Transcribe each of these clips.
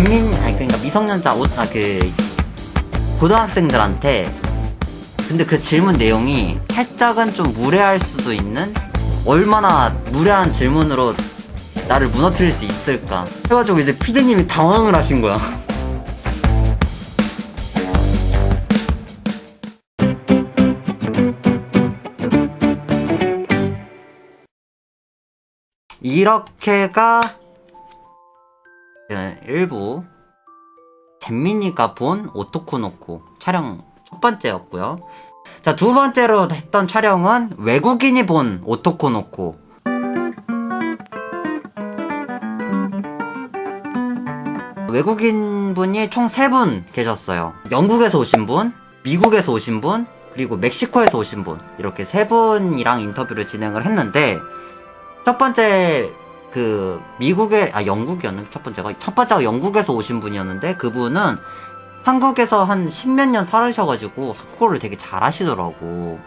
그러니까 미성년자 고등학생들한테 근데 그 질문 내용이 살짝은 좀 무례할 수도 있는 얼마나 무례한 질문으로 나를 무너뜨릴 수 있을까 해가지고 이제 피디님이 당황을 하신 거야. 이렇게가 일부 잼민이가 본 오토코노코 촬영 첫 번째였고요. 자, 두 번째로 했던 촬영은 외국인이 본 오토코노코. 외국인 분이 총 3분 계셨어요. 영국에서 오신 분, 미국에서 오신 분, 그리고 멕시코에서 오신 분, 이렇게 3분이랑 인터뷰를 진행을 했는데, 첫 번째 영국이었는데 첫 번째가 영국에서 오신 분이었는데, 그분은 한국에서 한 10몇 년 살으셔가지고 한국어를 되게 잘하시더라고.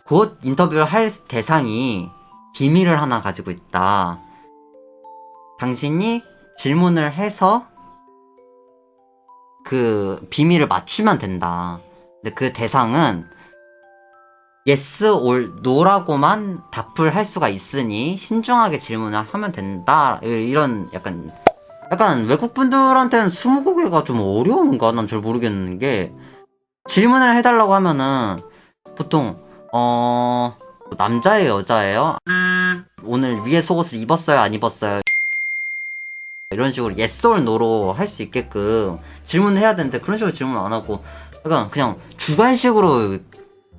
곧 인터뷰를 할 대상이 비밀을 하나 가지고 있다. 당신이 질문을 해서 그 비밀을 맞추면 된다. 근데 그 대상은 yes or no라고만 답을 할 수가 있으니 신중하게 질문을 하면 된다. 이런 약간 외국 분들한테는 스무고개가 좀 어려운가? 난 잘 모르겠는 게, 질문을 해달라고 하면은 보통 남자예요, 여자예요? 오늘 위에 속옷을 입었어요, 안 입었어요? 이런 식으로 yes or no로 할 수 있게끔 질문을 해야 되는데, 그런 식으로 질문 안 하고 약간 그냥 주관식으로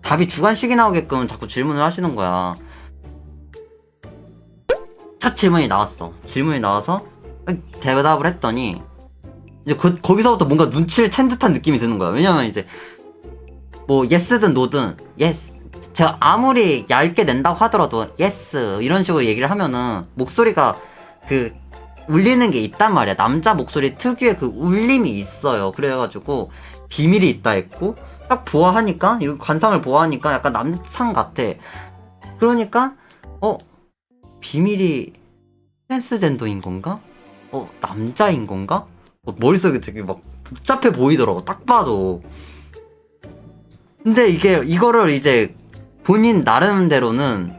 답이 주관식이 나오게끔 자꾸 질문을 하시는 거야. 첫 질문이 나왔어. 질문이 나와서 대답을 했더니 이제 거기서부터 뭔가 눈치를 챈 듯한 느낌이 드는 거야. 왜냐면 이제 뭐 yes든 no든 yes, 제가 아무리 얇게 낸다고 하더라도 yes 이런 식으로 얘기를 하면은 목소리가 울리는 게 있단 말이야. 남자 목소리 특유의 그 울림이 있어요. 그래가지고 비밀이 있다 했고, 딱 보아하니까, 이거 관상을 보아하니까 약간 남상 같아. 그러니까 비밀이 트랜스젠더인 건가? 남자인 건가? 머릿속에 되게 막 복잡해 보이더라고, 딱 봐도. 근데 이거를 이제 본인 나름대로는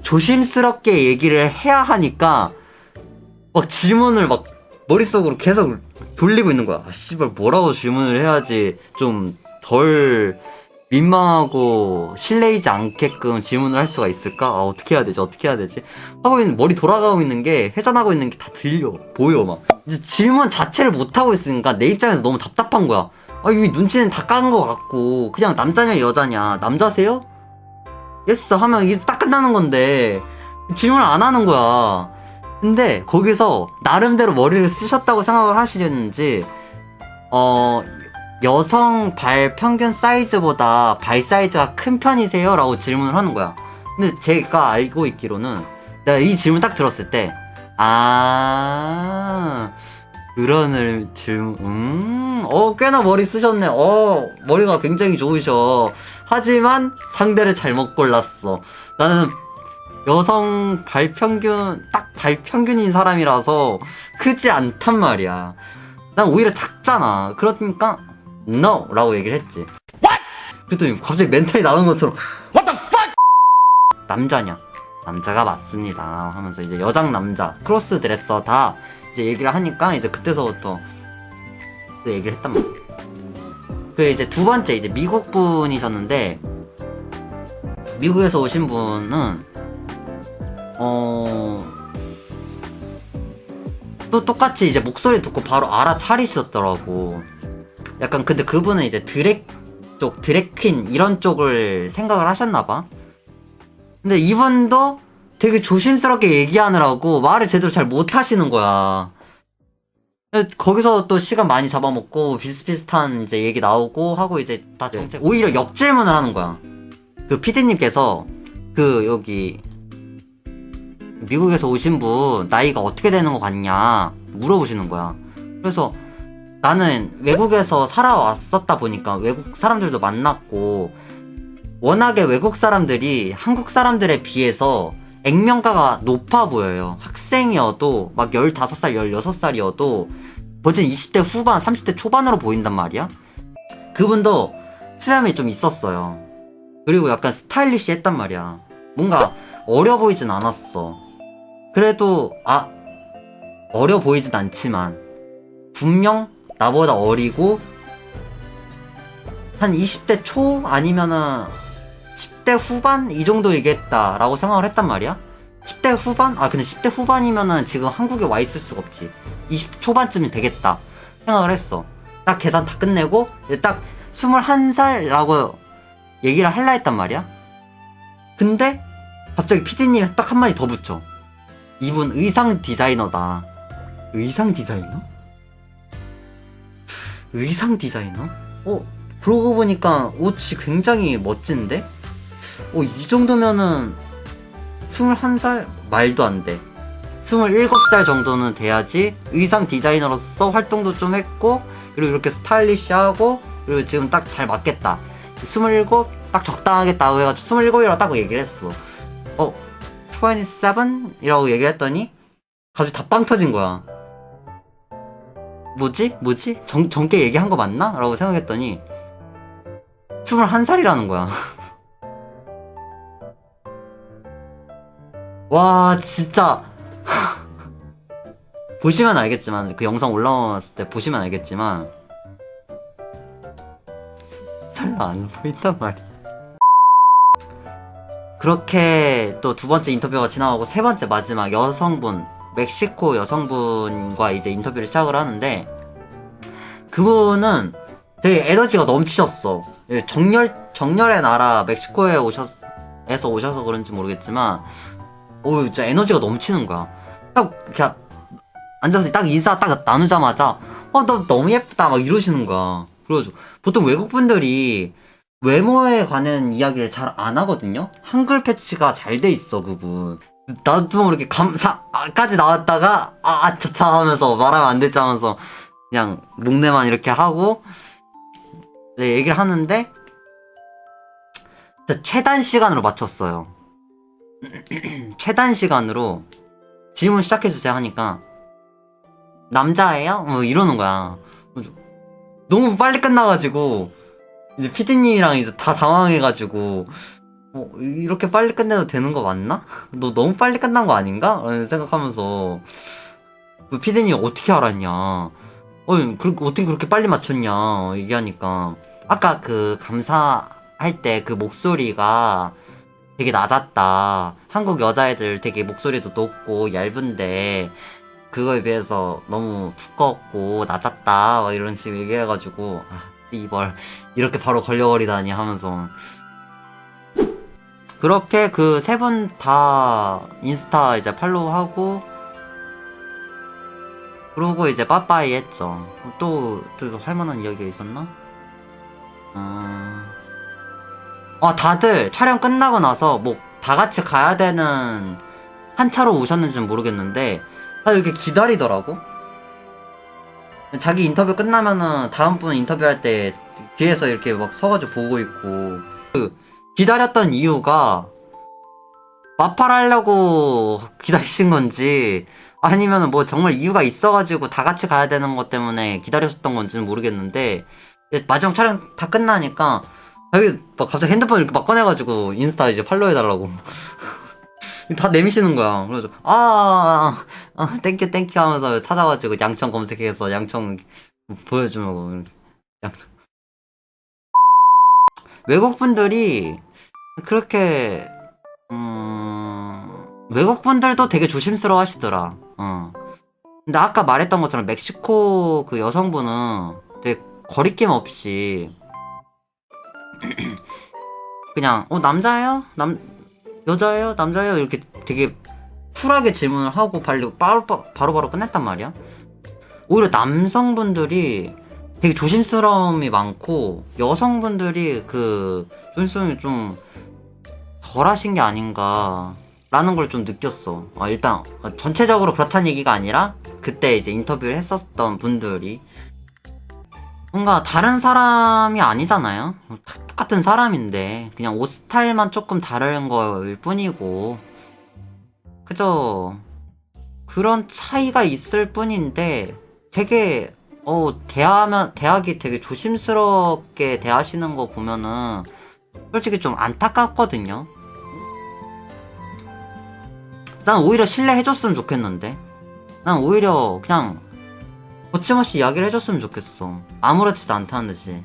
조심스럽게 얘기를 해야 하니까 막 질문을 막 머릿속으로 계속 돌리고 있는 거야. 씨발, 뭐라고 질문을 해야지 좀 덜 민망하고 실례이지 않게끔 질문을 할 수가 있을까? 어떻게 해야 되지? 하고 있는, 머리 돌아가고 있는 게, 회전하고 있는 게 다 보여, 막. 이제 질문 자체를 못하고 있으니까 내 입장에서 너무 답답한 거야. 이미 눈치는 다 깐 거 같고, 그냥 남자냐, 여자냐, 남자세요? 예스 하면 이게 딱 끝나는 건데, 질문을 안 하는 거야. 근데, 거기서, 나름대로 머리를 쓰셨다고 생각을 하시는지, 여성 발 평균 사이즈보다 발 사이즈가 큰 편이세요? 라고 질문을 하는 거야. 근데 제가 알고 있기로는 내가 이 질문 딱 들었을 때 그런 질문 꽤나 머리 쓰셨네. 머리가 굉장히 좋으셔. 하지만 상대를 잘못 골랐어. 나는 여성 발 평균인 사람이라서 크지 않단 말이야. 난 오히려 작잖아. 그러니까 no! 라고 얘기를 했지. What? 그랬더니 갑자기 멘탈이 나온 것처럼 What the fuck! 남자냐? 남자가 맞습니다 하면서 이제 여장 남자 크로스 드레서 다 이제 얘기를 하니까 이제 그때서부터 그 얘기를 했단 말이야. 이제 두 번째 이제 미국 분이셨는데, 미국에서 오신 분은 또 똑같이 이제 목소리 듣고 바로 알아차리셨더라고. 약간 근데 그분은 이제 드래퀸 이런 쪽을 생각을 하셨나봐. 근데 이분도 되게 조심스럽게 얘기하느라고 말을 제대로 잘 못하시는 거야. 거기서 또 시간 많이 잡아먹고 비슷비슷한 이제 얘기 나오고 하고 이제 다 정책 오히려 역질문을 하는 거야. 그 PD님께서 여기 미국에서 오신 분 나이가 어떻게 되는 거 같냐 물어보시는 거야. 그래서 나는 외국에서 살아왔었다 보니까 외국 사람들도 만났고, 워낙에 외국 사람들이 한국 사람들에 비해서 액면가가 높아 보여요. 학생이어도 막 15살, 16살이어도 본진 20대 후반, 30대 초반으로 보인단 말이야. 그분도 수염이 좀 있었어요. 그리고 약간 스타일리시 했단 말이야. 뭔가 어려 보이진 않았어. 그래도 어려 보이진 않지만 분명 나보다 어리고 한 20대 초 아니면은 10대 후반 이 정도 얘기했다라고 생각을 했단 말이야. 10대 후반? 근데 10대 후반이면은 지금 한국에 와 있을 수가 없지. 20대 초반쯤이 되겠다 생각을 했어. 딱 계산 다 끝내고 딱 21살라고 얘기를 할라 했단 말이야. 근데 갑자기 PD님이 딱 한마디 더 붙여. 이분 의상 디자이너다. 의상 디자이너? 의상 디자이너? 그러고 보니까 옷이 굉장히 멋진데? 이 정도면은 21살? 말도 안 돼. 27살 정도는 돼야지 의상 디자이너로서 활동도 좀 했고, 그리고 이렇게 스타일리시하고, 그리고 지금 딱 잘 맞겠다. 27? 딱 적당하겠다고 해가지고 27이라고 딱 얘기를 했어. 27? 이라고 얘기를 했더니 갑자기 다 빵 터진 거야. 뭐지? 정께 얘기한 거 맞나? 라고 생각했더니 21살이라는 거야. 와, 진짜. 보시면 알겠지만, 그 영상 올라왔을 때 보시면 알겠지만, 별로 안 보인단 말이야. 그렇게 또 두 번째 인터뷰가 지나가고 세 번째 마지막 여성분, 멕시코 여성분과 이제 인터뷰를 시작을 하는데, 그분은 되게 에너지가 넘치셨어. 정열의 나라 멕시코에 오셔서 그런지 모르겠지만, 진짜 에너지가 넘치는 거야. 딱 이렇게 앉아서 딱 인사 딱 나누자마자 너 너무 예쁘다 막 이러시는 거야. 그래가지고 보통 외국분들이 외모에 관한 이야기를 잘 안 하거든요. 한글 패치가 잘 돼 있어 그분. 나도 모르게 감사까지 나왔다가 차차 하면서 말하면 안 되지 하면서 그냥 목내만 이렇게 하고 얘기를 하는데 진짜 최단 시간으로 맞췄어요. 최단 시간으로 질문 시작해주세요 하니까 남자예요? 이러는 거야. 너무 빨리 끝나가지고 이제 피디님이랑 이제 다 당황해가지고 이렇게 빨리 끝내도 되는 거 맞나? 너 너무 빨리 끝난 거 아닌가? 라는 생각하면서 피디님이 어떻게 알았냐? 어떻게 그렇게 빨리 맞췄냐? 얘기하니까 아까 그 감사할 때 그 목소리가 되게 낮았다. 한국 여자애들 되게 목소리도 높고 얇은데 그거에 비해서 너무 두껍고 낮았다. 막 이런 식으로 얘기해가지고 이걸 이렇게 바로 걸려버리다니 하면서 그렇게 그 세 분 다 인스타 이제 팔로우하고 그러고 이제 빠빠이 했죠. 또 할만한 이야기가 있었나? 다들 촬영 끝나고 나서 뭐 다 같이 가야 되는 한 차로 오셨는지는 모르겠는데 다들 이렇게 기다리더라고. 자기 인터뷰 끝나면은 다음 분 인터뷰할 때 뒤에서 이렇게 막 서가지고 보고 있고. 기다렸던 이유가 마팔하려고 기다리신 건지 아니면은 뭐 정말 이유가 있어가지고 다 같이 가야 되는 것 때문에 기다리셨던 건지는 모르겠는데 마지막 촬영 다 끝나니까 자기 막 갑자기 핸드폰을 이렇게 막 꺼내가지고 인스타 이제 팔로우해달라고 다 내미시는 거야. 그래서 땡큐 하면서 찾아가지고 양청 검색해서 양청 보여주고 양청. 외국분들이 그렇게 외국분들도 되게 조심스러워 하시더라. 근데 아까 말했던 것처럼 멕시코 그 여성분은 되게 거리낌 없이 그냥 남자예요? 여자예요? 남자예요? 이렇게 되게 쿨하게 질문을 하고 바로바로 끝냈단 말이야. 오히려 남성분들이 되게 조심스러움이 많고 여성분들이 그 조심스러움이 좀 덜 하신 게 아닌가 라는 걸 좀 느꼈어. 일단 전체적으로 그렇다는 얘기가 아니라 그때 이제 인터뷰를 했었던 분들이 뭔가 다른 사람이 아니잖아요. 똑같은 사람인데 그냥 옷 스타일만 조금 다른 거일 뿐이고 그저 그런 차이가 있을 뿐인데 되게 대학이 되게 조심스럽게 대하시는 거 보면은 솔직히 좀 안타깝거든요. 난 오히려 신뢰해줬으면 좋겠는데. 난 오히려 그냥 거침없이 이야기를 해줬으면 좋겠어. 아무렇지도 않다는 듯이.